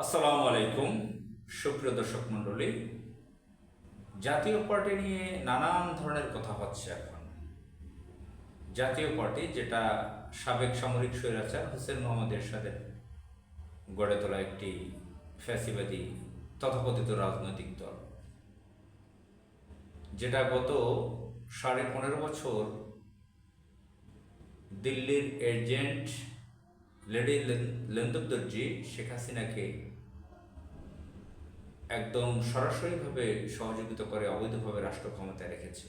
আসসালামু আলাইকুম, সুপ্রিয় দর্শক মণ্ডলী। জাতীয় পার্টি নিয়ে নানান ধরনের কথা হচ্ছে এখন। জাতীয় পার্টি, যেটা সাবেক সামরিক স্বৈরাচার হোসেন মোহাম্মদ এরশাদের গড়ে তোলা একটি ফ্যাসিবাদী তথাকথিত রাজনৈতিক দল, যেটা গত 15.5 বছর দিল্লির এজেন্ট লেডি লেন্দুবদর্জি শেখ হাসিনাকে একদম সরাসরিভাবে সহযোগিতা করে অবৈধভাবে রাষ্ট্র ক্ষমতায় রেখেছে।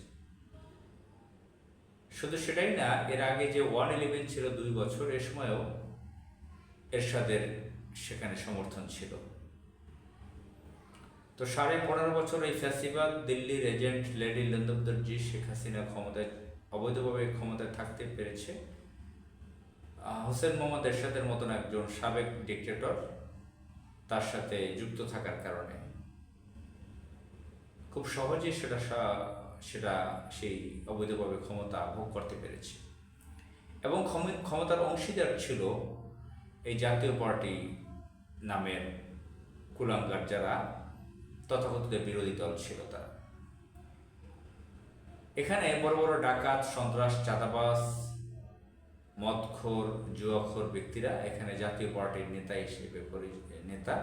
শুধু সেটাই না, এর আগে যে 111 ছিল 2 বছর, এ সময়ও এরশাদের সেখানে সমর্থন ছিল। তো 15.5 বছর এই ফ্যাসিবাদ দিল্লির এজেন্ট লেডি লেন্দুবদর্জি শেখ হাসিনা অবৈধভাবে ক্ষমতায় থাকতে পেরেছে হোসেন মোহাম্মদ এরশাদের মতন একজন সাবেক ডিক্টেটর তার সাথে যুক্ত থাকার কারণে। খুব সহজেই সেটা সেই অবৈধভাবে ক্ষমতা ভোগ করতে পেরেছে এবং ক্ষমতার অংশীদার ছিল এই জাতীয় পার্টি নামের কুলাঙ্গার, যারা তথাকথিত বিরোধী দল ছিল। তারা এখানে বড় বড় ডাকাত, সন্ত্রাস, চাঁদাবাজ, মদখোর, জুয়াখোর ব্যক্তিরা এখানে জাতীয় পার্টির নেতা হিসেবে নেতা।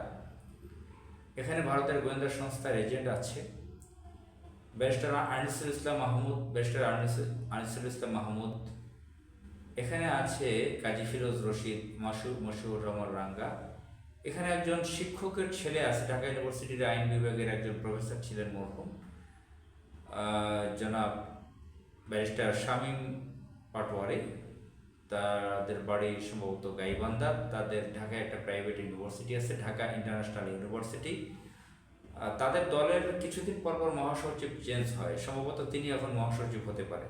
এখানে ভারতের গোয়েন্দা সংস্থার এজেন্ট আছে ব্যারিস্টার আনিসুল ইসলাম মাহমুদ। এখানে আছে কাজী ফিরোজ রশিদ, মশিউর রহমান রাঙ্গা। এখানে একজন শিক্ষকের ছেলে আছে, ঢাকা ইউনিভার্সিটির আইন বিভাগের একজন প্রফেসর ছিলেন মরহুম জনাব ব্যারিস্টার শামীম পাটোয়ারি। তাদের বাড়ি সম্ভবত গাইবান্ধা। তাদের ঢাকায় একটা প্রাইভেট ইউনিভার্সিটি আছে, ঢাকা ইন্টারন্যাশনাল ইউনিভার্সিটি। তাদের দলের কিছুদিন পর মহাসচিব চেঞ্জ হয়, সম্ভবত তিনি এখন মহাসচিব হতে পারে।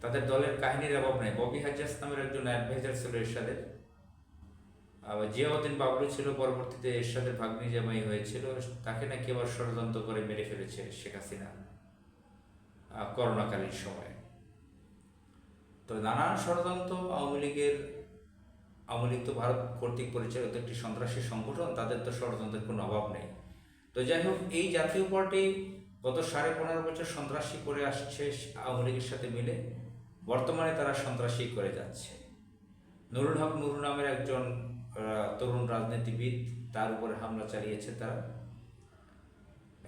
তাদের দলের কাহিনীর অভাব নেই। ববি হাজ্জাজ নামের একজন অ্যাডভাইজার ছিল এরশাদের। জিয়াউদ্দিন বাবলু ছিল, পরবর্তীতে এরশাদের ভাগ্নি জামাই হয়েছিল। তাকে নাকি আবার ষড়যন্ত্র করে মেরে ফেলেছে শেখ হাসিনা করোনাকালীন সময়ে। তো নানান ষড়যন্ত্র। আওয়ামী লীগ তো ভারত কর্তৃক পরিচালিত একটি সন্ত্রাসী সংগঠন, তাদের তো ষড়যন্ত্রের কোনো অভাব নেই। তো যাই হোক, এই জাতীয় পার্টি গত 15.5 বছর সন্ত্রাসী করে আসছে আওয়ামী লীগের সাথে মিলে। বর্তমানে তারা সন্ত্রাসী করে যাচ্ছে। নুরুল হক নুরু নামের একজন তরুণ রাজনীতিবিদ, তার উপরে হামলা চালিয়েছে তারা।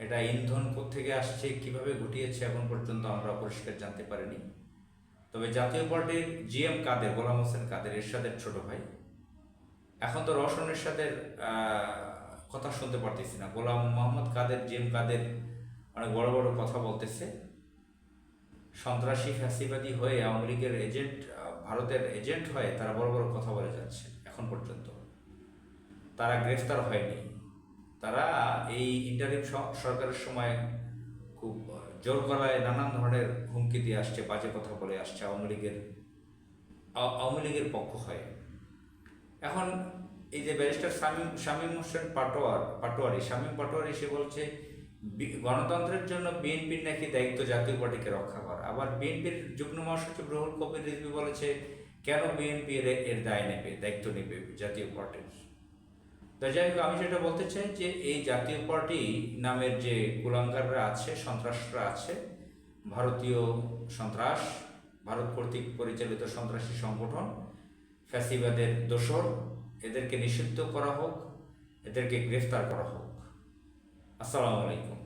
এটা ইন্ধন কোত্থেকে আসছে, কিভাবে ঘটিয়েছে, এখন পর্যন্ত আমরা পরিষ্কার জানতে পারিনি। তবে জাতীয় পার্টির জিএম কাদের, গোলাম হোসেন কাদের, এরশাদের ছোট ভাই, এখন তো রওশন এরশাদের কথা শুনতে পারতেছি না। গোলাম মোহাম্মদ কাদের, জিএম কাদের অনেক বড় বড় কথা বলতেছে। সন্ত্রাসী ফ্যাসিবাদী হয়ে আওয়ামী লীগের এজেন্ট, ভারতের এজেন্ট হয়ে তারা বড় বড় কথা বলে যাচ্ছে। এখন পর্যন্ত তারা গ্রেফতার হয়নি। তারা এই ইন্টারিম সরকারের সময় খুব জোর গলায় নানান ধরনের হুমকি দিয়ে আসছে, বাজে কথা বলে আসছে আওয়ামী লীগের পক্ষ হয়ে। এখন এই যে ব্যারিস্টার শামীম হোসেন পাটোয়ারি সে বলছে গণতন্ত্রের জন্য বিএনপির নাকি দায়িত্ব জাতীয় পার্টিকে রক্ষা করা। আবার বিএনপির যুগ্ম মহাসচিব রুহুল কবির রিজভী বলেছে, কেন বিএনপি এর দায়িত্ব নেবে জাতীয় পার্টির। তো যাই হোক, আমি যেটা বলতে চাই যে এই জাতীয় পার্টি নামের যে কুলাঙ্গাররা আছে, সন্ত্রাসরা আছে, ভারতীয় সন্ত্রাস, ভারত কর্তৃক পরিচালিত সন্ত্রাসী সংগঠন, ফ্যাসিবাদের দোসর, এদেরকে নিষিদ্ধ করা হোক, এদেরকে গ্রেফতার করা হোক। আসসালামু আলাইকুম।